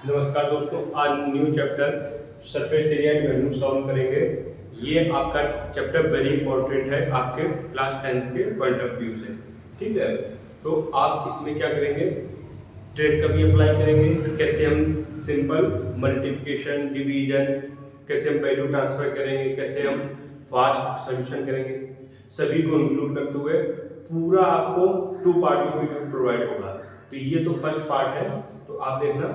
नमस्कार दोस्तों, आज new chapter surface area and value solve करेंगे। ये आपका चैप्टर वेरी इंपॉर्टेंट है आपके क्लास 10th के पॉइंट ऑफ व्यू से। ठीक है, तो आप इसमें क्या करेंगे, ट्रेड का भी अप्लाई करेंगे, कैसे हम सिंपल मल्टीप्लिकेशन, डिवीजन, कैसे हम वैल्यू ट्रांसफर करेंगे, कैसे हम फास्ट सॉल्यूशन करेंगे, सभी को इंक्लूड करते हुए पूरा आपको 2 पार्ट में वीडियो प्रोवाइड होगा। तो ये तो फर्स्ट पार्ट है, तो आप देखना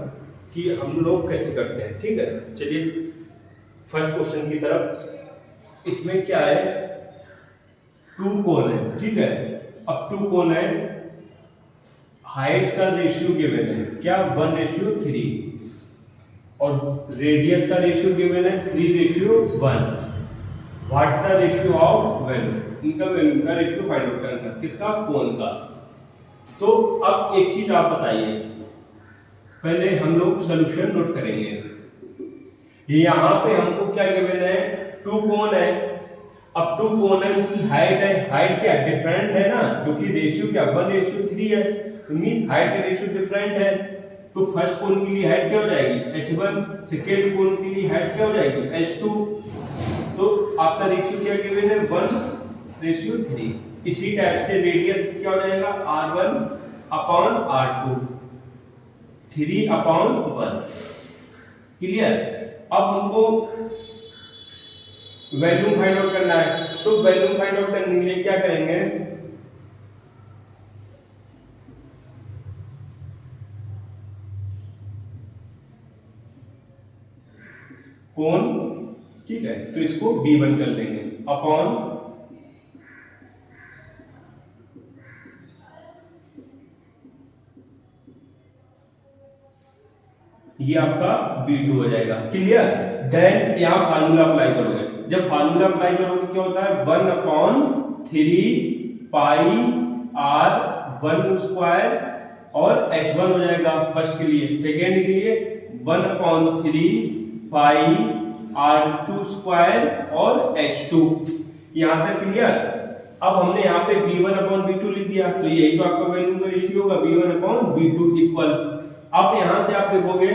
कि हम लोग कैसे करते हैं। ठीक है, चलिए फर्स्ट क्वेश्चन की तरफ। इसमें क्या है, 2 कोन है। ठीक है, अब 2 कोन है, हाइट का रेशियो गिवन है क्या, 1:3, और रेडियस का रेशियो गिवन है 3:1। What the ratio of value, इनका वैल्यू का रेशियो फाइंड आउट करना, किसका, कोन का। तो अब एक चीज आप बताइए, पहले हम लोग सॉल्यूशन नोट करेंगे। यहाँ पे हमको क्या गिवन है, 2 कोन है। अब 2 कोन है, उनकी हाइट है, हाइट क्या डिफरेंट है ना, क्योंकि रेशियो क्या 1:3 है, तो मींस हाइट का रेशियो डिफरेंट है। तो फर्स्ट कोन के लिए हाइट क्या हो जाएगी, h1, सेकेंड कोन के लिए हाइट क्या हो जाएगी, h2। तो आपका रेशियो क्या गिवन है, 1:3। इसी टाइप से रेडियस क्या हो जाएगा, r1/r2, 3/1। क्लियर। अब हमको वैल्यू फाइंड आउट करना है, तो वैल्यू फाइंड आउट करने के लिए क्या करेंगे, कोण, ठीक है, तो इसको b1 कर लेंगे अपॉन ये आपका b2 हो जाएगा। क्लियर। देन यहां फार्मूला अप्लाई करोगे, जब फार्मूला अप्लाई करोगे क्या होता है, 1/3 पाई r1² और h1 हो जाएगा फर्स्ट के लिए। सेकेंड के लिए 1/3 पाई r2² और h2। यहां तक क्लियर। अब हमने यहाँ पे b1/b2 लिख दिया, तो यही तो आपका वैल्यू का रेशियो होगा, b1/b2 इक्वल। अब यहां से आप देखोगे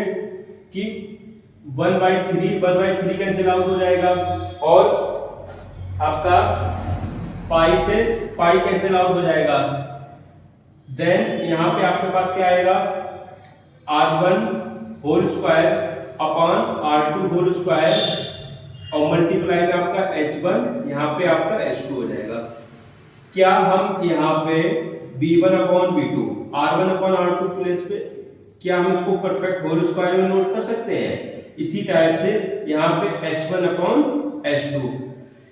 कि 1/3 कैंसिल आउट हो जाएगा, और आपका पाई से पाई कैंसिल आउट हो जाएगा। देन यहां पे आपके पास क्या आएगा, r1² अपॉन r2² और मल्टीप्लाई में आपका h1, यहाँ पे आपका h2 हो जाएगा। क्या हम यहाँ पे b1/b2 r1/r2 प्लेस पे, क्या हम इसको परफेक्ट होल स्क्वायर में नोट कर सकते हैं। इसी टाइप से यहाँ पे h1/h2।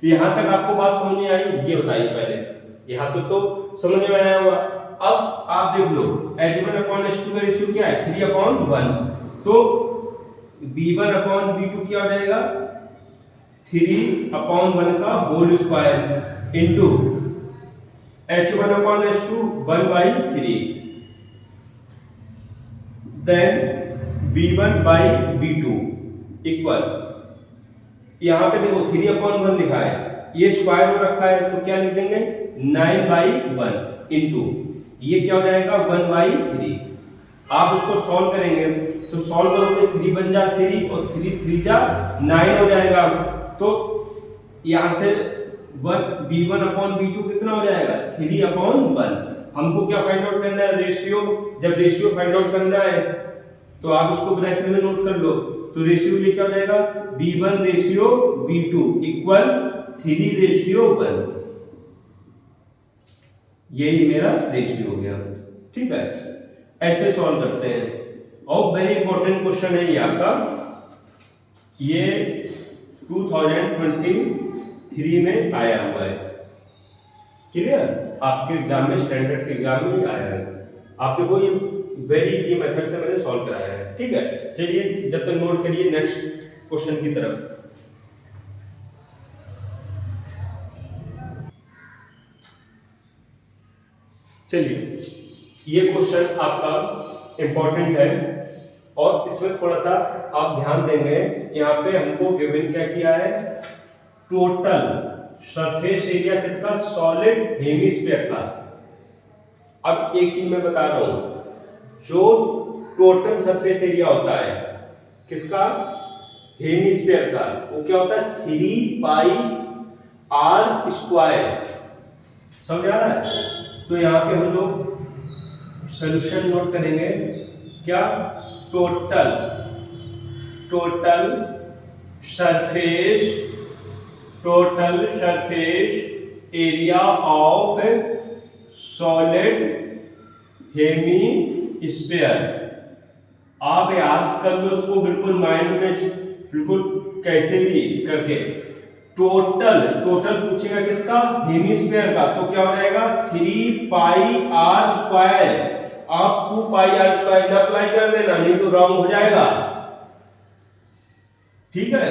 यहाँ तक आपको बात समझ में आई, ये बताइए पहले, यहाँ तक तो समझ में आया होगा। अब आप देख लो h1/h2 का रेशियो क्या है, 3/1। तो b1/b2 क्या हो जाएगा, 3/1 का whole square into h1/h2 1/3। Then b1/b2 equal, यहां पे देखो 3/1 लिखा है, ये स्क्वायर हो रखा है, तो क्या लिख देंगे 9/1 इंटू ये क्या हो जाएगा 1/3। आप उसको सॉल्व करेंगे, तो सॉल्व करोगे 3 बन जा 3 और 3 3 जा 9 हो जाएगा। तो यहां से b1/b2 कितना हो जाएगा, 3/1। हमको क्या फाइंड आउट करना है, रेशियो। जब रेशियो फाइंड आउट करना है तो आप इसको ब्रैकेट में नोट कर लो, तो रेशियो ये क्या हो जाएगा, b1/b2 इक्वल 3:1। यही मेरा रेशियो हो गया। ठीक है, ऐसे सॉल्व करते हैं। और वेरी इंपॉर्टेंट क्वेश्चन है ये आपका, ये 2023 में आया हुआ है। क्लियर, आपके एग्जाम में, स्टैंडर्ड के एग्जाम में आया है। आप देखो ये वेरी इजी मेथड से मैंने सॉल्व कराया है। ठीक है, चलिए जब तक नोट करिए नेक्स्ट क्वेश्चन की तरफ। चलिए, ये क्वेश्चन आपका इंपॉर्टेंट है, और इसमें थोड़ा सा आप ध्यान देंगे। यहाँ पे हमको गिवन क्या किया है, टोटल सरफेस एरिया किसका, सॉलिड हेमिस्फीयर का। अब एक चीज मैं बता रहा हूं, जो टोटल सरफेस एरिया होता है किसका, हेमिस्फीयर का, वो क्या होता है 3 पाई आर स्क्वायर। समझ आ रहा है? तो यहाँ पे हम लोग सॉल्यूशन नोट करेंगे, क्या, total surface area of solid hemisphere. आप याद कर लो उसको बिल्कुल माइंड में, बिल्कुल कैसे भी करके। टोटल पूछेगा किसका, हेमिस्फीयर का, तो क्या हो जाएगा 3 पाई आर स्क्वायर। आप 2 पाई आर स्क्वायर ना अप्लाई कर देना, नहीं तो रॉन्ग हो जाएगा। ठीक है,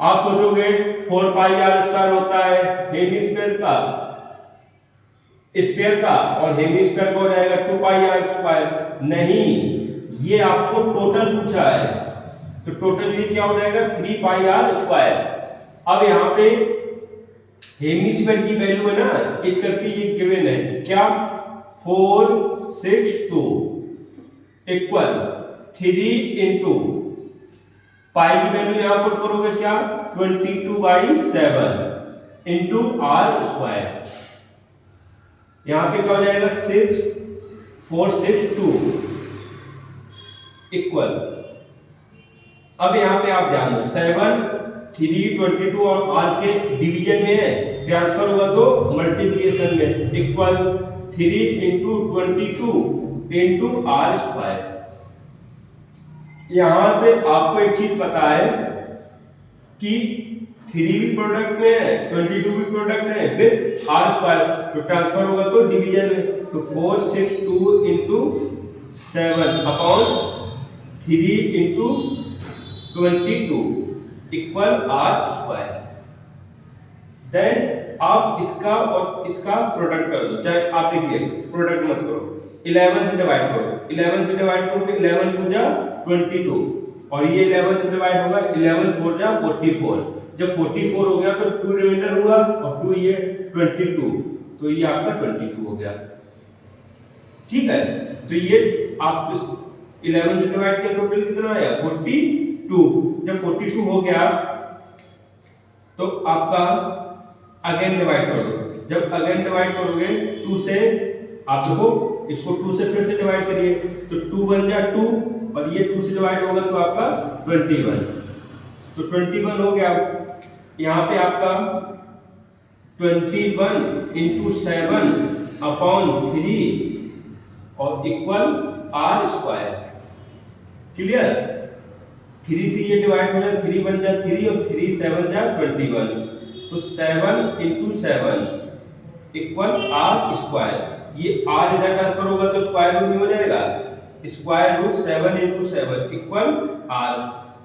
आप सोचोगे 4 पाई आर स्क्वायर होता है हेमिस्फीयर का, स्फीयर का, और हेमिस्फीयर का हो जाएगा 2 पाई आर स्क्वायर। नहीं, ये आपको टोटल पूछा है, तो टोटल ये क्या हो जाएगा 3 पाई आर स्क्वायर। अब यहाँ पे हेमिस्फीयर की वैल्यू है ना, इस करके ये गिवन है, क्या, 462 इक्वल 3 इंटू पाई की वैल्यू यहां पुट करोगे क्या, 22/7 इंटू आर स्क्वायर। यहां पे क्या हो जाएगा 462 इक्वल, अब यहां पे आप ध्यान दो, 7 3 22 और आर के डिवीजन में है, ट्रांसफर होगा तो मल्टीप्लिकेशन में, equal 3 into 22 into r square. यहां से आपको एक चीज पता है कि 3 भी प्रोडक्ट में है, 22 भी प्रोडक्ट है विद आर स्क्वायर, तो ट्रांसफर होगा तो डिवीजन में, तो 462 into 7 upon 3 into 22 equal r square. Then आप इसका और इसका प्रोडक्ट कर दो, चाहे आप देखिए प्रोडक्ट मत करो, 11 से डिवाइड करो, 11 से डिवाइड करो, 11 2 जा 22, और ये 11 से डिवाइड होगा, 11 4 जा 44। जब 44 हो गया तो 2 रिमाइंडर हुआ, और 2 ये 22, तो ये आपका 22 हो गया। ठीक है, तो ये आप 11 से डिवाइड किया, टोटल कितना आया 42। जब 42 हो गया तो आपका अगेन डिवाइड कर दो, जब अगेन डिवाइड करोगे 2 से, आप देखो इसको 2 से फिर से डिवाइड करिए, तो 2 1 जा 2, और ये 2 से डिवाइड होगा तो आपका 21, तो 21 हो गया। यहाँ पे आपका 21 इंटू 7 अपॉन 3 और इक्वल आर स्क्वायर। क्लियर, 3 से ये डिवाइड हो जाए, 3 1 जा 3 और 3 7 जा 21, तो 7 इंटू 7 इक्वल आर स्क्वायर। ये आर इधर ट्रांसफर होगा तो स्क्वायर रूट में हो जाएगा, square root 7 into 7 equal r.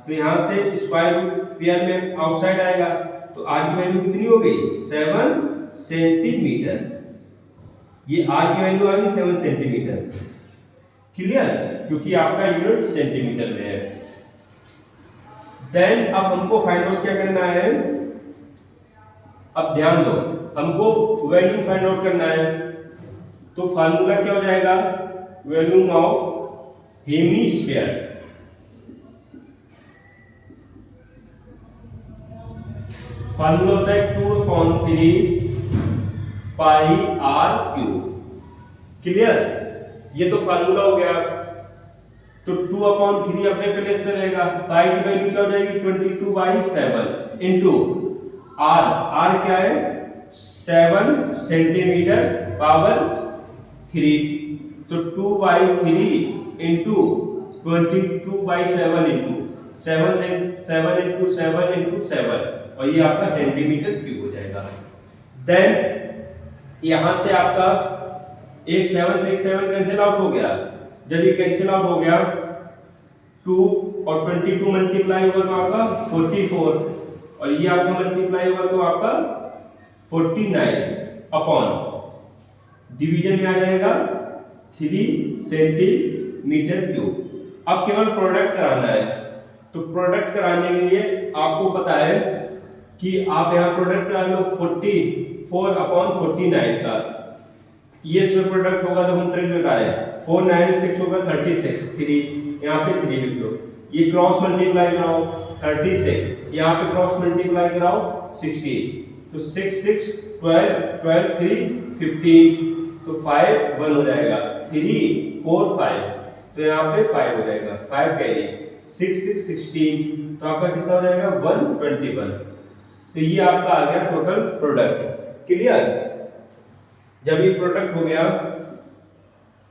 तो यहां से स्क्वायर रूट पेयर में आउटसाइड आएगा, तो आर की वैल्यू कितनी हो गई 7 सेंटीमीटर। ये आर की वैल्यू आ गई 7 सेंटीमीटर। क्लियर, क्योंकि आपका यूनिट सेंटीमीटर में है। देन अब हमको फाइंड आउट क्या करना है, अब ध्यान दो, हमको वैल्यू फाइंड आउट करना है, तो फार्मूला क्या हो जाएगा, वॉल्यूम ऑफ हेमिस्फीयर, फार्मूला होता है 2/3 पाई आर क्यूब। क्लियर, ये तो फार्मूला हो गया। तो 2/3 अपने प्लेस में रहेगा, पाई की वैल्यू क्या हो जाएगी 22/7 इंटू आर, आर क्या है 7 सेंटीमीटर पावर 3, तो 2/3 इंटू 22/7 इंटू 7 इंटू 7 इंटू 7, और ये आपका सेंटीमीटर क्यूब हो जाएगा। देन यहां से आपका एक 7 से एक 7 कैंसिल आउट हो गया, जब ये कैंसिल आउट हो गया 2 और 22 मल्टीप्लाई होगा तो आपका 44, और ये आपका मल्टीप्लाई होगा तो आपका 49 अपॉन डिवीजन में आ जाएगा 3 सेंटीमीटर क्यूब। अब केवल प्रोडक्ट कराना है, तो प्रोडक्ट कराने के लिए आपको पता है कि आप यहाँ प्रोडक्ट करा लो 44/49 का, ये इसमें प्रोडक्ट होगा तो हम ट्रिक लगा रहे हैं, 4 9 6 होगा 36, 3 यहाँ पे 3 लिख दो, ये क्रॉस मल्टीप्लाई कराओ 36, यहाँ पे क्रॉस मल्टीप्लाई कराओ 16, तो 6 6 12 12 3 15, तो 5 1 हो जाएगा, 3 4 5, तो यहाँ पे 5 हो जाएगा, 5 कैरी, 6 6 16, तो आपका कितना हो जाएगा 121। तो ये आपका आ गया टोटल प्रोडक्ट। क्लियर? जब ये प्रोडक्ट हो गया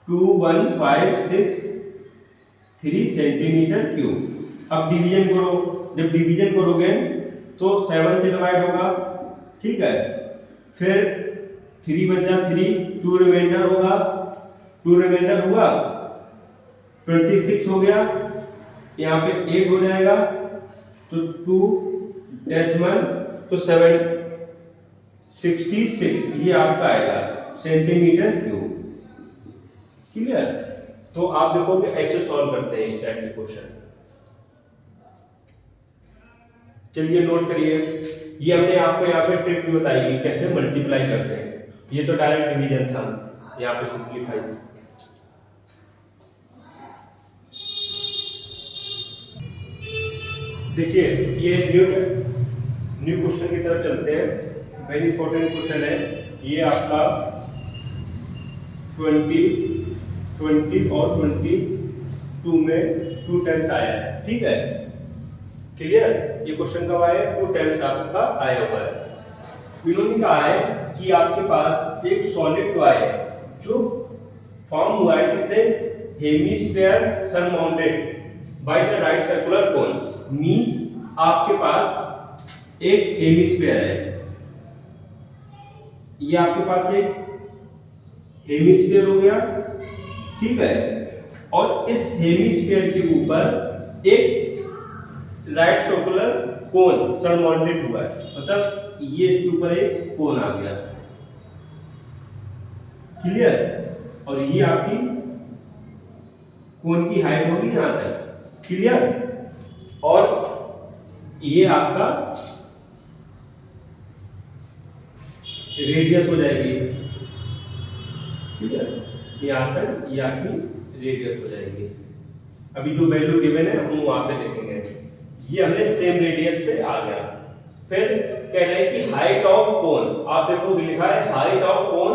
2156 सेंटीमीटर क्यूब। अब डिवीजन करो, जब डिवीजन करोगे तो 7 से डिवाइड होगा, ठीक है, फिर 3 बचा 3, 2 रिमाइंडर होगा, 2 रिमाइंडर हुआ 26 हो गया, यहाँ पे 8 हो जाएगा, तो 2 डेसिमल, तो 766 ये आपका आएगा सेंटीमीटर क्यूब। क्लियर? तो आप देखोगे ऐसे सॉल्व करते हैं इस टाइप के क्वेश्चन। चलिए नोट करिए, ये हमने आपको यहाँ पे ट्रिक बताई है कैसे मल्टीप्लाई करते हैं। ये तो डायरेक्ट डिवीजन था, यहाँ पे सिंपलीफाई। देखिए ये न्यू क्वेश्चन की तरफ चलते हैं। वेरी इंपॉर्टेंट क्वेश्चन है ये आपका 20 और 22 में 2 टाइम्स आया है, ठीक है। क्लियर? ये क्वेश्चन कब आया है? 2 टाइम्स आपका आया हुआ है। इन्होंने कहा है कि आपके पास एक सॉलिड टॉय है जो फॉर्म हुआ है किससे? Hemisphere surmounted by the right circular cone. Means आपके पास एक हेमिस्फीयर है, ये आपके पास एक हेमिस्फीयर हो गया, ठीक है, और इस हेमिस्फीयर के ऊपर एक राइट सर्कुलर कोन सरमाउंटेड हुआ है, मतलब ये इसके ऊपर एक कोन आ गया। क्लियर? और ये आपकी कोन की हाइट होगी यहां तक। क्लियर? और ये आपका रेडियस हो जाएगी। क्लियर? यहां तक ये आपकी रेडियस हो जाएगी। अभी जो वैल्यू गिवन है हम वहां पे देखेंगे। ये हमने सेम रेडियस पे आ गया। फिर कह रहे हैं कि हाइट ऑफ कोन, आप देखोगे लिखा है height of cone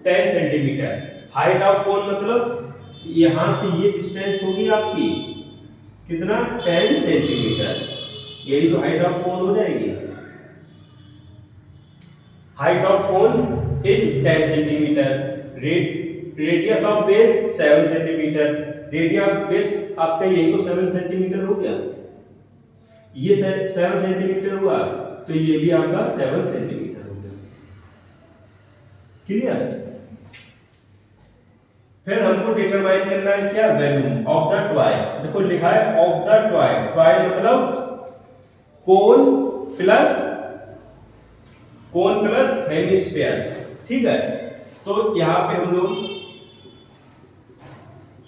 10 centimetre. Height of cone मतलब यहां से ये डिस्टेंस होगी आपकी कितना? 10 सेंटीमीटर। यही तो हाइट ऑफ कोन हो जाएगी। Height of cone is 10 centimetre. Radius of base 7 centimetre. Radius of base आपका यही तो 7 सेंटीमीटर हो गया। ये 7 सेंटीमीटर हुआ, तो ये भी आपका 7 सेंटीमीटर हो गया। क्लियर? फिर हमको डिटरमाइन करना है क्या? Volume of the toy. देखो लिखा है ऑफ द टॉय। टॉय मतलब कोन प्लस हेमिस्फीयर, ठीक है। तो यहां पे हम लोग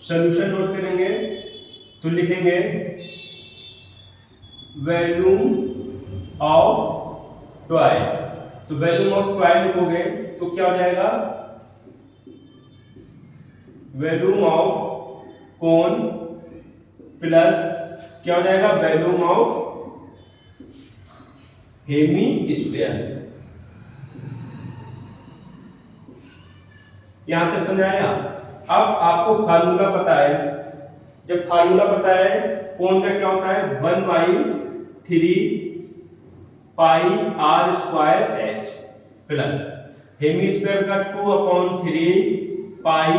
सॉल्यूशन नोट करेंगे, तो लिखेंगे वैल्यूम ऑफ टॉय। तो वैल्यूम ऑफ टॉय लिखोगे तो क्या हो जाएगा? वैल्यूम ऑफ कोन प्लस क्या हो जाएगा? Volume of hemisphere. यहां तक समझाया? अब आपको फार्मूला पता है। जब फार्मूला पता है कोन का क्या होता है? 1/3 पाई r square h plus hemisphere का 2/3 पाई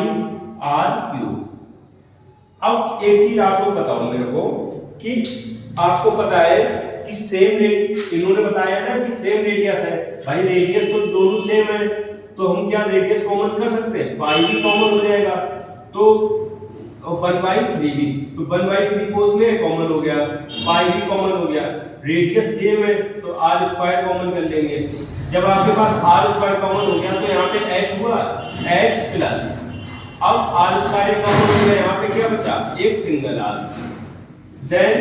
r क्यूब। अब एक चीज आप लोग बताओ मेरे को कि आपको पता है कि सेम इन्होंने बताया ना कि सेम रेडियस है। भाई रेडियस तो दोनों सेम है, तो हम क्या रेडियस कॉमन कर सकते हैं? पाई भी कॉमन हो जाएगा, तो 1/3 भी, तो 1/3 बोथ में कॉमन हो गया, पाई भी कॉमन हो गया, रेडियस सेम है तो r स्क्वायर कॉमन कर लेंगे। जब आपके पास r स्क्वायर कॉमन हो गया तो यहाँ पे h हुआ h प्लस, अब r स्क्वायर कॉमन हो गया, यहाँ पे क्या बचा? एक सिंगल r। देन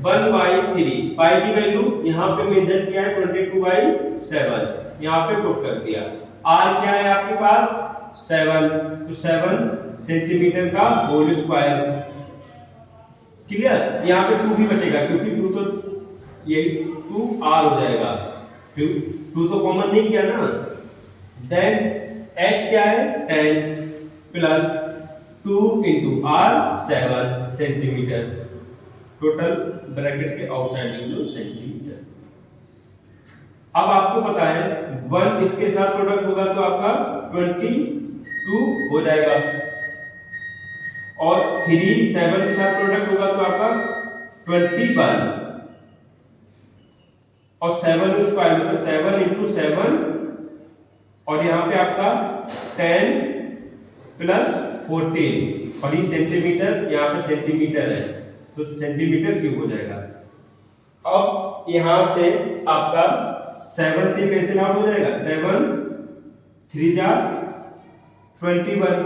1/3 पाई की वैल्यू यहाँ पे मेंशन किया है 22/7, यहाँ पे पुट कर दिया। r क्या है आपके पास? 7, तो 7 सेंटीमीटर का होल स्क्वायर। क्लियर, यहाँ पे 2 भी बचेगा क्योंकि 2 तो यही 2r हो जाएगा, क्यों 2 तो कॉमन नहीं किया ना। देन h क्या है 10 plus 2 into r 7 centimetre, total bracket के आउटसाइड लिख लो सेंटीमीटर। अब आपको पता है 1 इसके साथ प्रोडक्ट होगा तो आपका 22 हो जाएगा, और 3 7 के साथ प्रोडक्ट होगा तो आपका 21, और 7 स्क्वायर मतलब 7 इंटू 7, और यहाँ पे आपका 10 प्लस 14, और ये सेंटीमीटर, यहाँ पे सेंटीमीटर है तो सेंटीमीटर क्यूब हो जाएगा। अब यहाँ से आपका 7 से कैंसिल आउट हो जाएगा, 7 3 जा 21,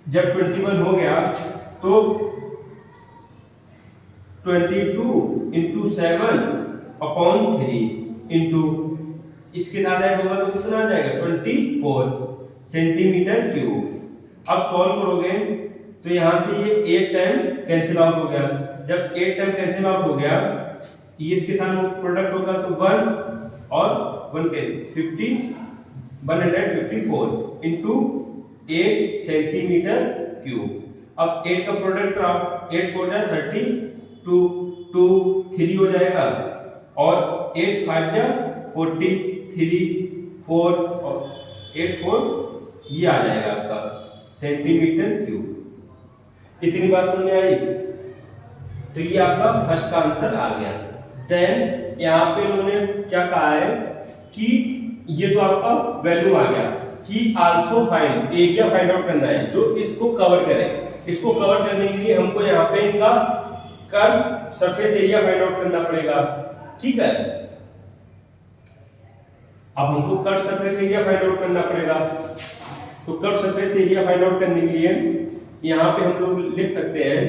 जब 21 हो गया तो 22 इंटू 7 अपॉन 3 इंटू इसके साथ ऐड होगा तो कितना आ जाएगा 24 सेंटीमीटर क्यूब। अब सॉल्व करोगे तो यहाँ से ये 8 टाइम कैंसिल आउट हो गया, जब 8 टाइम कैंसिल आउट हो गया ये इसके साथ प्रोडक्ट होगा तो 1 और 1 के 154 इंटू 8 सेंटीमीटर क्यूब। अब 8 का प्रोडक्ट कराओ, 8 4 जा 32, 2 3 हो जाएगा, और 8 5 जा 43 4 और 8 4 ये आ जाएगा आपका सेंटीमीटर क्यूब। इतनी बात समझ में आई, तो ये आपका फर्स्ट का आंसर आ गया। देन यहाँ पे इन्होंने क्या कहा है कि ये तो आपका वैल्यू आ गया कि also find area find out करना है जो इसको कवर करे। इसको कवर करने के लिए हमको यहाँ पे इनका curve surface area find out करना पड़ेगा, ठीक है। अब हमको curve surface area find out करना पड़ेगा, तो curve surface area find out करने के लिए यहाँ पे हम लोग लिख सकते हैं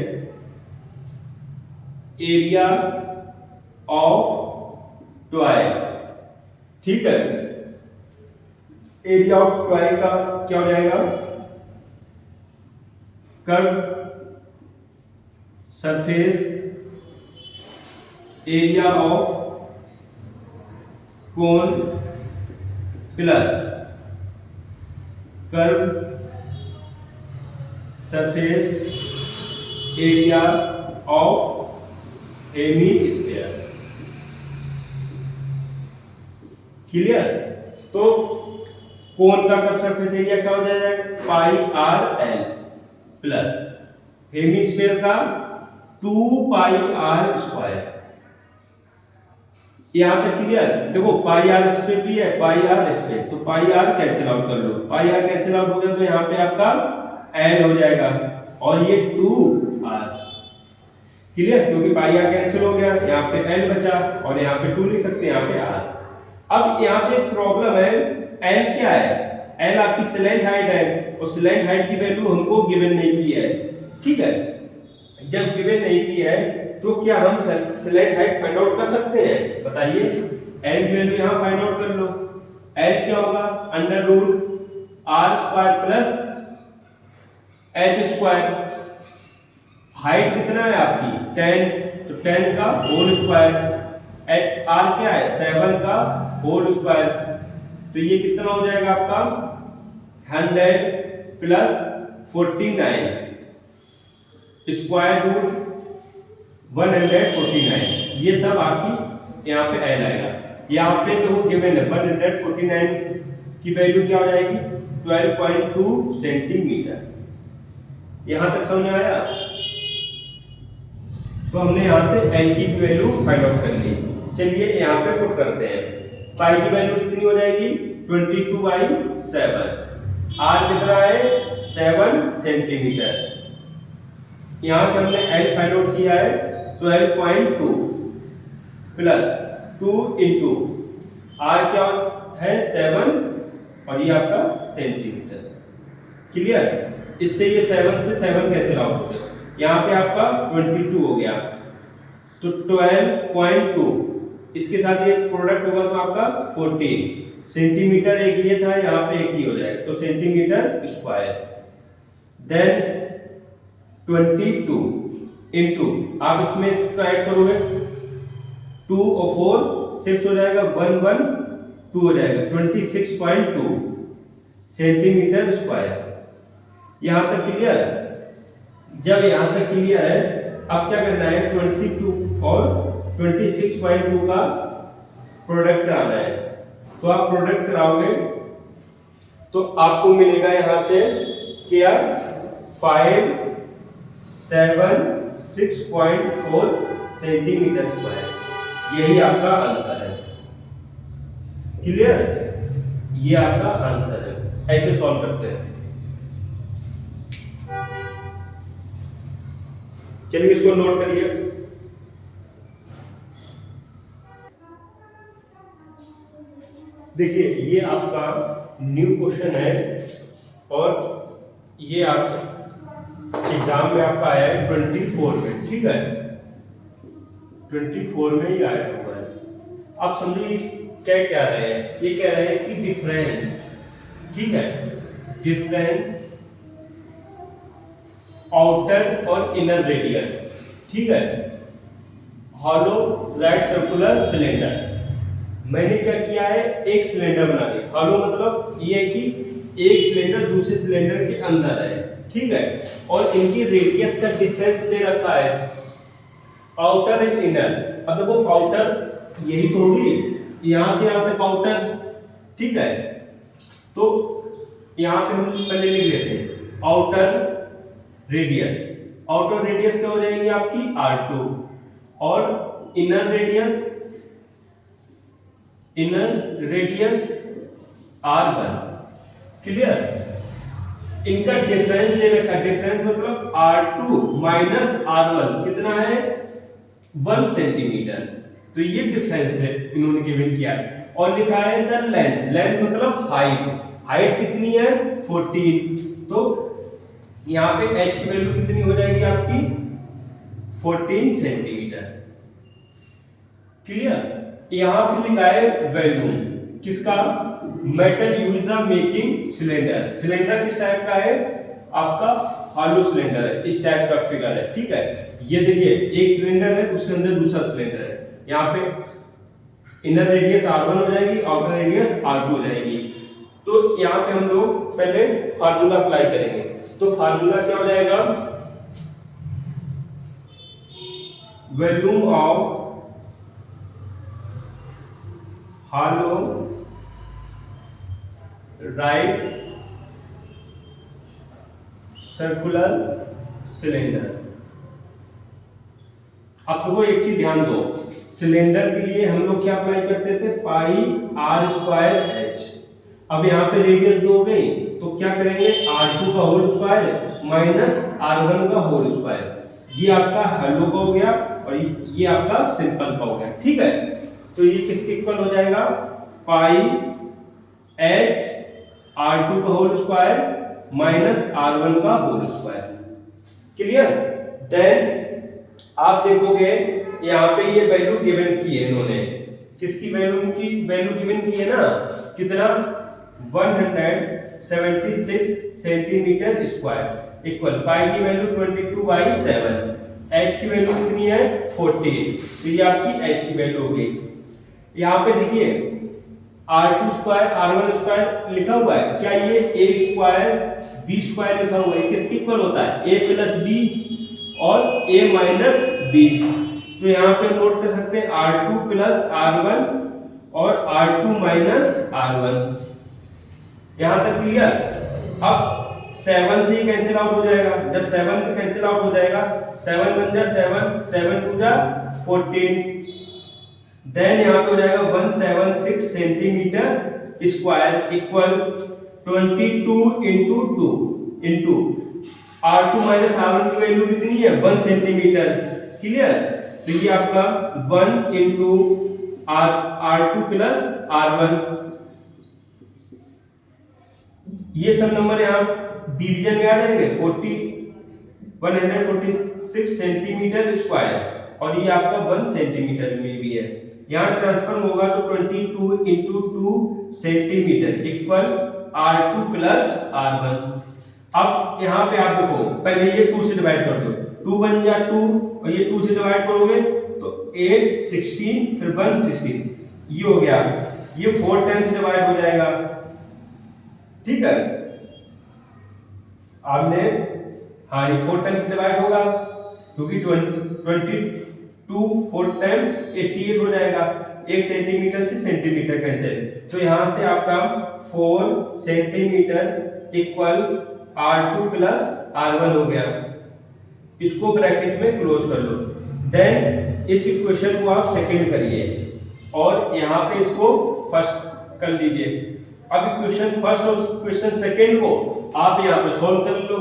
एरिया ऑफ टॉय, ठीक है। एरिया ऑफ टॉय का क्या हो जाएगा, curve surface area of cone plus curve surface area of hemisphere, clear. तो कोन का कर्व सरफेस एरिया क्या हो जाएगा पाई आर एल प्लस हेमीस्फीयर का 2 पाई आर स्क्वायर। यहां तक क्लियर। देखो पाई आर इस पे भी है, पाई आर इस पे, तो पाई आर कैंसिल आउट कर लो, पाई आर कैंसिल आउट हो गया तो यहाँ पे आपका एल हो जाएगा, और ये 2 आर, क्लियर, क्योंकि पाई आर कैंसिल हो गया, यहाँ पे एल बचा, और यहाँ पे 2 लिख सकते हैं, यहाँ पे आर। अब यहाँ पे प्रॉब्लम है, एल क्या है, एल आपकी स्लैंट हाइट है, और स्लैंट हाइट की वैल्यू हमको गिवन नहीं की है, ठीक है। जब गिवन नहीं की है तो क्या हम स्लैंट हाइट फाइंड आउट कर सकते हैं, बताइए। एल की वैल्यू यहाँ फाइंड आउट कर लो, एल क्या होगा under root r square plus h square. Height कितना है आपकी 10, तो 10 का होल स्क्वायर, आर क्या है 7 का होल स्क्वायर, तो ये कितना हो जाएगा आपका 100 प्लस 49 स्क्वायर रूट 149, ये सब आपकी यहाँ पे एल आएगा। यहाँ पे जो गिवन है 149 की वैल्यू क्या हो जाएगी 12.2 सेंटीमीटर। यहां तक समझ आया। तो हमने यहाँ से एल की वैल्यू फाइंड आउट कर ली। चलिए यहाँ पे पुट करते हैं, पाई की वैल्यू कितनी हो जाएगी 22/7, आर कितना है 7 सेंटीमीटर। यहाँ से हमने एल फाइंड आउट किया है 12.2 प्लस 2 इंटू आर क्या है 7, और ये आपका सेंटीमीटर, क्लियर। इससे ये 7 से 7 कैंसिल आउट हो गया, यहाँ पे आपका 22 हो गया, तो 12.2 इसके साथ ये प्रोडक्ट होगा तो आपका 14 सेंटीमीटर, एक ये था यहाँ पे एक ही हो जाएगा, तो सेंटीमीटर स्क्वायर। देन 22 इंटू, आप इसमें इसको ऐड करोगे 2 और 4 6 हो जाएगा, 1 1 2 हो जाएगा, 26.2 सेंटीमीटर स्क्वायर। यहां तक क्लियर? जब यहां तक क्लियर है, अब क्या करना है, 22 और 26.2 का प्रोडक्ट कराना है। तो आप प्रोडक्ट कराओगे तो आपको मिलेगा यहां से क्या, 576.4 सेंटीमीटर स्क्वायर। यही आपका आंसर है। क्लियर? ये आपका आंसर है। ऐसे सॉल्व करते हैं। चलिए इसको नोट करिए। देखिए ये आपका न्यू क्वेश्चन है और ये आपका एग्जाम में आपका आया है 24 में, ठीक है, 24 में ही आया हुआ है। आप समझिए क्या कह रहे हैं, ये कह रहे हैं कि डिफरेंस, ठीक है, डिफरेंस आउटर और इनर रेडियस, ठीक है, हॉलो राइट सर्कुलर सिलेंडर। मैंने क्या किया है, एक सिलेंडर बना लिया। हॉलो मतलब ये है कि एक सिलेंडर दूसरे सिलेंडर के अंदर है, ठीक है, और इनकी रेडियस का डिफरेंस दे रखा है, आउटर एंड इनर। अब देखो आउटर यही तो होगी, यहां से यहां तक आउटर, ठीक है, तो यहां पे हम पहले लिख लेते हैं आउटर रेडियस। आउटर रेडियस क्या हो जाएगी आपकी R2 और इनर रेडियस R1। क्लियर? इनका डिफरेंस दे रखा है, डिफरेंस मतलब R2 माइनस R1 कितना है, 1 सेंटीमीटर। तो ये डिफरेंस है इन्होंने गिवन किया है। और लिखा है द लेंथ, लेंथ मतलब हाइट, हाइट कितनी है 14। तो यहां पे h की वैल्यू कितनी हो जाएगी आपकी 14 सेंटीमीटर। क्लियर? यहां पे लिखा है वैल्यूम किसका, metal use the making cylinder. Cylinder किस टाइप का है आपका, हॉलो सिलेंडर है, इस टाइप का फिगर है, ठीक है। ये देखिए एक सिलेंडर है, उसके अंदर दूसरा सिलेंडर है। यहाँ पे इनर रेडियस R1 हो जाएगी, आउटर रेडियस R2 हो जाएगी। तो यहाँ पे हम लोग पहले फार्मूला अप्लाई करेंगे। तो फार्मूला क्या हो जाएगा, volume of hollow right circular cylinder. अब तो एक चीज ध्यान दो, सिलेंडर के लिए हम लोग क्या अप्लाई करते थे, पाई r²h। अब यहाँ पे रेडियस दो हो गई, तो क्या करेंगे R2 का होल स्क्वायर माइनस R1 का होल स्क्वायर। ये आपका हॉलो का हो गया और ये आपका सिंपल का हो गया, ठीक है। तो ये किसके इक्वल हो जाएगा, पाई h R2 का होल स्क्वायर माइनस R1 का होल स्क्वायर। क्लियर? देन आप देखोगे यहाँ पे ये वैल्यू गिवन की है इन्होंने, किसकी वैल्यू गिवन की है ना, कितना 176 सेंटीमीटर स्क्वायर इक्वल पाई की वैल्यू 22/7, h की वैल्यू कितनी है 14। तो ये आपकी h की वैल्यू हो गई। यहाँ पे देखिए R2 स्क्वायर R1 स्क्वायर लिखा हुआ है, क्या ये a स्क्वायर b स्क्वायर लिखा हुआ है, किसके इक्वल होता है, a प्लस b और a माइनस b। तो यहाँ पे नोट कर सकते हैं R2 प्लस R1 और R2 माइनस R1। यहां तक क्लियर? अब 7 से ही कैंसिल आउट हो जाएगा, जब 7 से कैंसिल आउट हो जाएगा 7 1 जा 7, 7 2 जा 14, देन यहां पे हो जाएगा 176 centimetre square equal 22 into 2 into R2 minus R1 की वैल्यू कितनी है 1 सेंटीमीटर। क्लियर? तो ये आपका 1 इंटू R2 प्लस R1। ये सब नंबर यहाँ डिवीजन में आ जाएंगे, 146 सेंटीमीटर स्क्वायर और ये आपका 1 सेंटीमीटर में भी है। यहाँ ट्रांसफर होगा तो 22 into 2 centimetre equal R2 plus R1। अब यहाँ पे आप देखो, पहले ये 2 से डिवाइड कर दो, 2 बन जा 2 और ये 2 से डिवाइड करोगे तो 8 16 फिर 1 16, ये हो गया। ये 4 टाइम्स डिवाइड हो जाएगा, ठीक है। आपने हाँ ये 4 टाइम्स डिवाइड होगा क्योंकि 22 4 टाइम्स 88 हो जाएगा। 1 सेंटीमीटर से सेंटीमीटर कैंसिल, तो यहां से आपका 4 centimetre equal R2 plus R1 हो गया। इसको ब्रैकेट में क्लोज कर लो। देन इस इक्वेशन को आप सेकंड करिए और यहाँ पे इसको फर्स्ट कर लीजिए। अब इक्वेशन फर्स्ट और इक्वेशन सेकंड को आप यहाँ पे सॉल्व कर लो,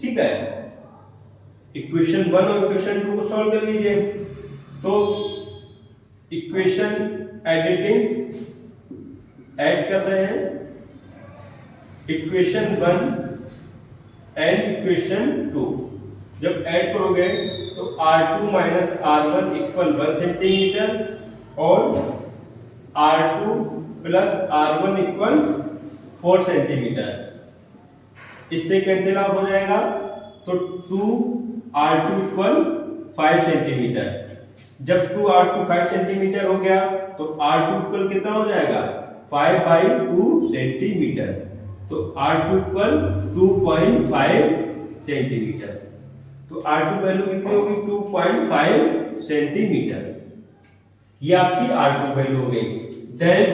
ठीक है। इक्वेशन 1 और इक्वेशन 2 को सॉल्व कर लीजिए। तो इक्वेशन एडिटिंग ऐड कर रहे हैं, इक्वेशन 1 एंड इक्वेशन 2 जब ऐड करोगे तो R2 minus R1 equal 1 centimetre और R2 plus R1 equal 4 centimetre. इससे कैंसिल आउट हो जाएगा तो 2R2 इक्वल 5 सेंटीमीटर। जब 2R2 5 सेंटीमीटर हो गया तो R2 इक्वल कितना हो जाएगा 5/2 सेंटीमीटर। तो R2 इक्वल 2.5 सेंटीमीटर। तो R2 वैल्यू कितनी होगी 2.5 सेंटीमीटर। ये आपकी R2 वैल्यू हो गई। देन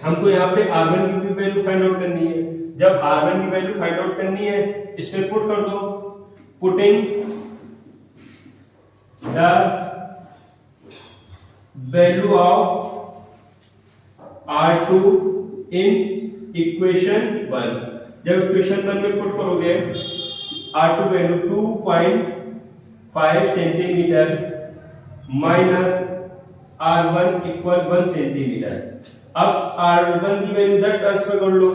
हमको यहाँ पे R1 की भी वैल्यू फाइंड आउट करनी है। जब R1 की वैल्यू फाइंड आउट करनी है इसमें पुट कर दो, putting the value of R2 in equation 1। जब इक्वेशन 1 में पुट करोगे R2 value 2.5 centimetre minus R1 equal 1 centimetre. अब R1 की वैल्यू इधर ट्रांसफर कर लो,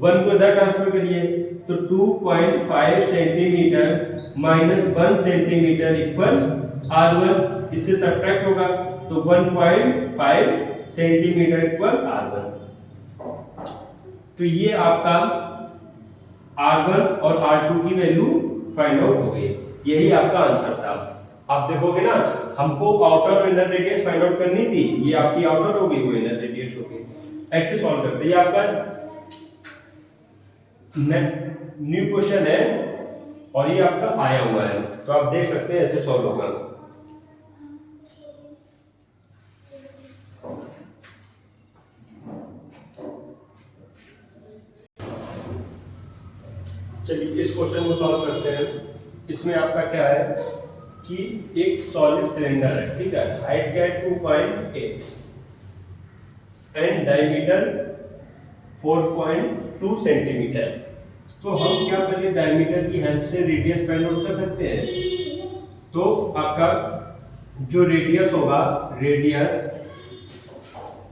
1 को इधर ट्रांसफर करिए तो 2.5 centimetre minus 1 centimetre equal R1। इससे सब्ट्रैक्ट होगा तो 1.5 सेंटीमीटर इक्वल R1। तो ये आपका R1 और R2 की वैल्यू फाइंड आउट हो गई। यही आपका आंसर था। आप देखोगे ना, हमको आउटर और इनर रेडियस फाइंड आउट करनी थी, ये आपकी आउटर हो गई, वो इनर रेडियस हो गई। ऐसे सॉल्व करते हैं। ये आपका न्यू क्वेश्चन है और ये आपका आया हुआ है, तो आप देख सकते हैं ऐसे सॉल्व होगा। चलिए इस क्वेश्चन को सॉल्व करते हैं। इसमें आपका क्या है कि एक सॉलिड सिलेंडर है, ठीक है। हाइट क्या है 2.8 एंड डायमीटर 4.2 सेंटीमीटर। तो हम क्या करें, डायमीटर की हेल्प से रेडियस फाइंड आउट कर सकते हैं। तो आपका जो रेडियस होगा, रेडियस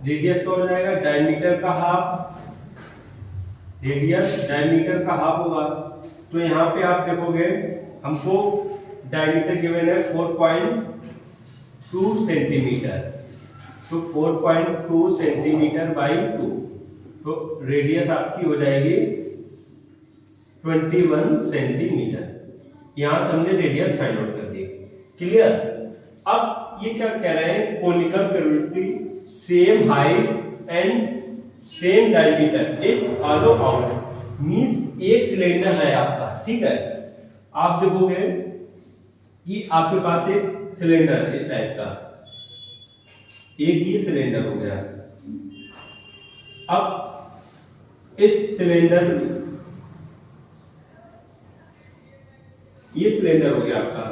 क्या हो जाएगा डायमीटर का हाफ, रेडियस डायमीटर का हाफ होगा। तो यहाँ पे आप देखोगे हमको डायमीटर गिवन है 4.2 सेंटीमीटर, तो 4.2 सेंटीमीटर बाई 2, तो रेडियस आपकी हो जाएगी 21 सेंटीमीटर। यहां से हमने रेडियस फाइंड आउट कर दी। क्लियर। अब ये क्या कह रहे हैं, conical cavity same height and same diameter it alloy out, means एक सिलेंडर है आपका, ठीक है। आप देखोगे कि आपके पास एक सिलेंडर है इस टाइप का, एक ये सिलेंडर हो गया। अब इस सिलेंडर में ये सिलेंडर हो गया आपका,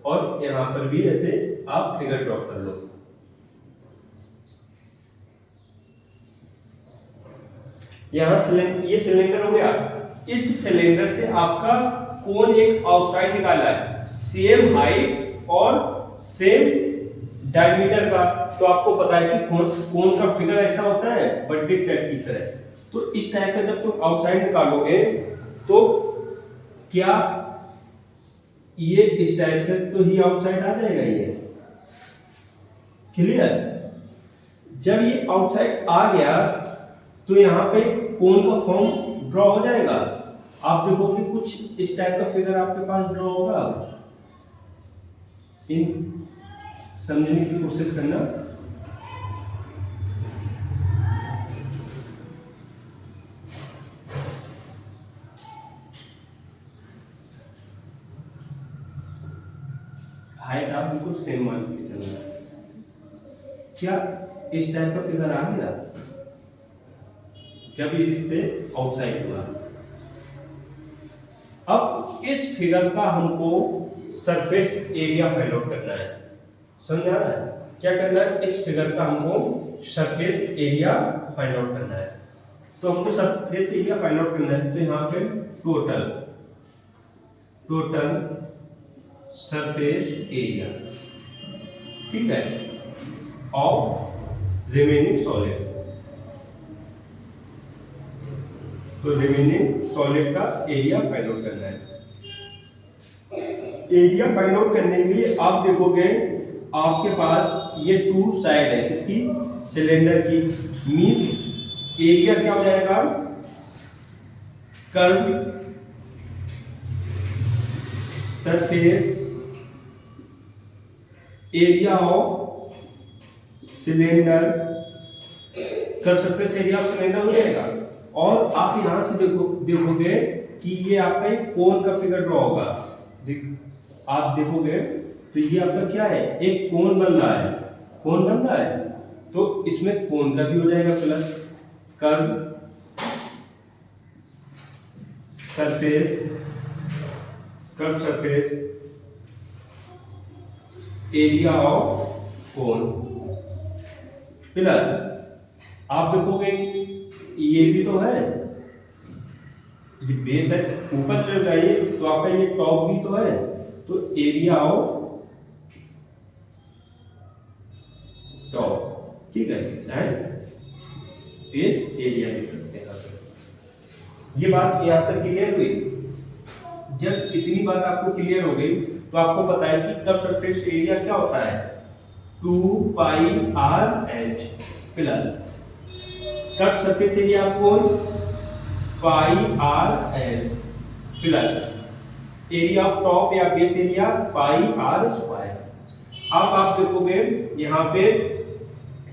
और यहां पर भी ऐसे आप फिगर ड्रॉ कर लो। यहां ये सिलेंडर हो गया। इस सिलेंडर से आपका कोन एक आउटसाइड निकाला है, सेम हाइट और सेम डायमीटर का। तो आपको पता है कि कोन का फिगर ऐसा होता है बर्थडे कैप की तरह। तो इस टाइप का जब तुम आउटसाइड निकालोगे तो क्या ये इस टाइप से तो ही आउटसाइड आ जाएगा ये। क्लियर। जब ये आउटसाइड आ गया तो यहाँ पे कोन का फॉर्म ड्रॉ हो जाएगा। आप देखो कि कुछ इस टाइप का फिगर आपके पास ड्रॉ होगा। इन समझने की कोशिश करना। हाइट आप बिल्कुल सेम मान के चलना। क्या इस टाइप का फिगर आ गया जब ये इससे आउटसाइड हुआ। अब इस फिगर का हमको सरफेस एरिया फाइंड आउट करना है। समझ आ रहा है? क्या करना है? इस फिगर का हमको सरफेस एरिया फाइंड आउट करना है। तो हमको सरफेस एरिया फाइंड आउट करना है, तो यहाँ पे टोटल सरफेस एरिया, ठीक है, ऑफ रिमेनिंग सॉलिड। तो रिमेनिंग सॉलिड का एरिया फाइंड आउट करना है। एरिया फाइंड आउट करने के लिए आप देखोगे आपके पास ये टू साइड है किसकी, सिलेंडर की। मींस एरिया क्या हो जाएगा, curve surface area of cylinder, curve surface area of cylinder हो जाएगा। और आप यहां से देखोगे कि ये आपका एक कोन का फिगर ड्रॉ होगा। आप देखोगे तो ये आपका क्या है, एक कोन बन रहा है, कोन बन रहा है। तो इसमें कोन का भी हो जाएगा plus curve surface area of cone plus आप देखोगे ये भी तो है, ये बेस है, ऊपर चले जाइए तो आपका ये टॉप भी तो है। तो एरिया ऑफ टॉप, ठीक है, बेस एरिया लिख सकते हैं। ये बात यहां तक क्लियर हुई। जब इतनी बात आपको क्लियर हो गई तो आपको पता है कि कर्व सरफेस एरिया क्या होता है, 2 pi r h plus curve surface area आपको pi r l plus area of top या base area pi r square. अब आप देखोगे यहाँ पे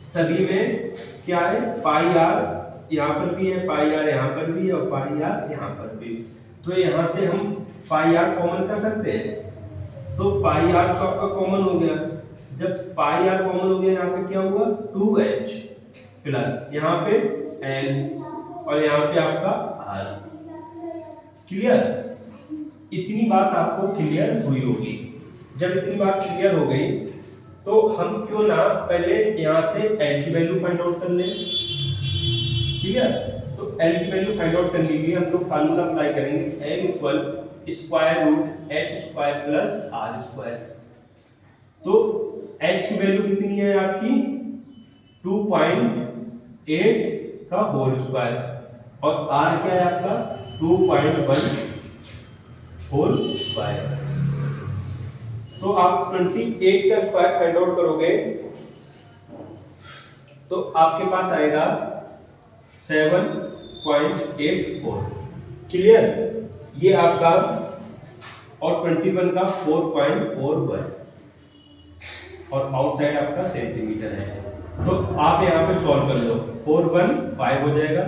सभी में क्या है, पाई आर यहाँ पर भी है, पाई आर यहाँ पर भी है और पाई आर यहाँ पर भी। तो यहाँ से हम पाई आर कॉमन कर सकते हैं। तो पाई आर तो आपका कॉमन हो गया। जब पाई आर कॉमन हो गया यहाँ पे क्या हुआ, 2h प्लस यहाँ पे n और यहाँ पे आपका r। क्लियर? इतनी बात आपको क्लियर हुई होगी। जब इतनी बात क्लियर हो गई तो हम क्यों ना पहले यहाँ से l की वैल्यू फाइंड आउट कर लें। ठीक है, तो l की वैल्यू फाइंड आउट करने के लिए हम लोग फार्मूला अप्लाई करेंगे, m equal square root h square plus r square. तो h की वैल्यू कितनी है आपकी, 2.8 का होल स्क्वायर और r क्या है आपका 2.1 होल स्क्वायर। तो आप 28 का स्क्वायर फाइंड आउट करोगे तो आपके पास आएगा 7.84। क्लियर? ये आपका और 21 का 4.41 और आउटसाइड आपका सेंटीमीटर है। तो आप यहाँ पे सॉल्व कर लो, 4 1 5 हो जाएगा,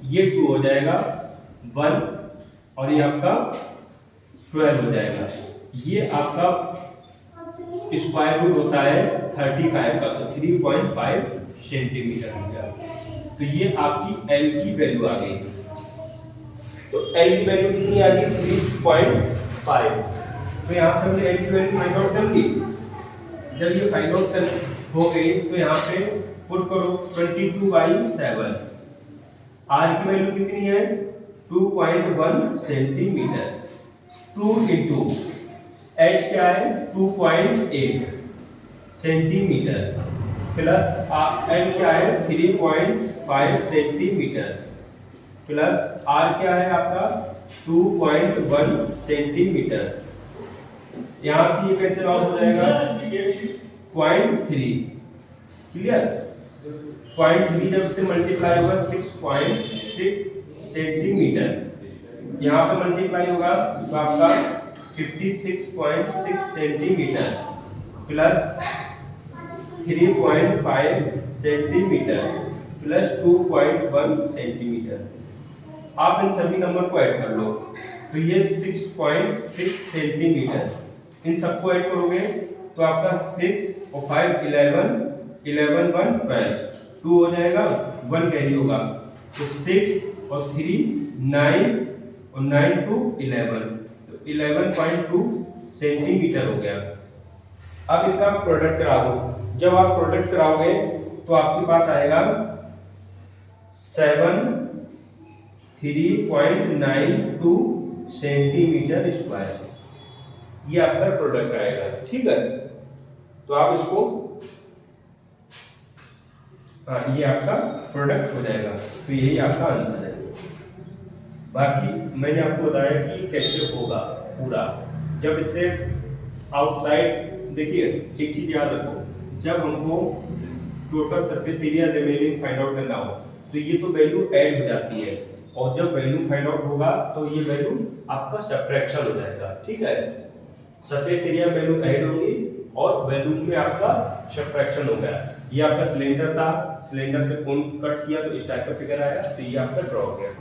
ये 2 हो जाएगा 1 और ये आपका 12 हो जाएगा। ये आपका स्क्वायर रूट होता है 35 का, तो 3.5 सेंटीमीटर हो गया। तो ये आपकी L की वैल्यू आ गई। तो L की वैल्यू कितनी आ गई, 3.5। तो यहाँ से हमने L की वैल्यू फाइंड आउट कर ली। जब ये फाइंड आउट कर हो गई तो यहाँ पे पुट करो 22/7। R की वैल्यू कितनी है, 2.1 सेंटीमीटर। 2 इंटू H क्या है, 2.8 सेंटीमीटर प्लस L क्या है 3.5 सेंटीमीटर प्लस R क्या है आपका 2.1 सेंटीमीटर। यहाँ से ये कैंसिल आउट हो जाएगा 0.3। क्लियर? 0.3 जब से मल्टीप्लाई होगा 6.6 सेंटीमीटर यहाँ पे मल्टीप्लाई होगा तो आपका 56.6 centimetre plus 3.5 centimetre plus 2.1 centimetre. आप इन सभी नंबर को ऐड कर लो तो ये 6.6 सेंटीमीटर, इन सबको ऐड करोगे तो आपका 6 और 5 11 11 1 12 2 हो जाएगा, 1 कैरी होगा तो 6 और 3 9 और 9 2 11 तो 11.2 सेंटीमीटर हो गया। अब इनका प्रोडक्ट करा दो। जब आप प्रोडक्ट कराओगे तो आपके पास आएगा 3.92 सेंटीमीटर स्क्वायर, ये आपका प्रोडक्ट आएगा। ठीक है, तो आप इसको ये आपका प्रोडक्ट हो जाएगा, तो यही आपका आंसर है। बाकी मैंने आपको बताया कि कैसे होगा पूरा। जब इससे आउटसाइड देखिए, एक चीज याद रखो, जब हमको total surface area remaining find out करना हो तो ये तो वैल्यू ऐड हो जाती है, और जब वैल्यू फाइंड आउट होगा तो ये वैल्यू आपका सब्ट्रैक्शन हो जाएगा। ठीक है, सरफेस एरिया वैल्यू ऐड होगी और वैल्यू में आपका सब्ट्रैक्शन हो गया। ये आपका सिलेंडर था, सिलेंडर से कोन कट किया तो इस टाइप का फिगर आया, तो ये आपका ड्रॉ हो गया।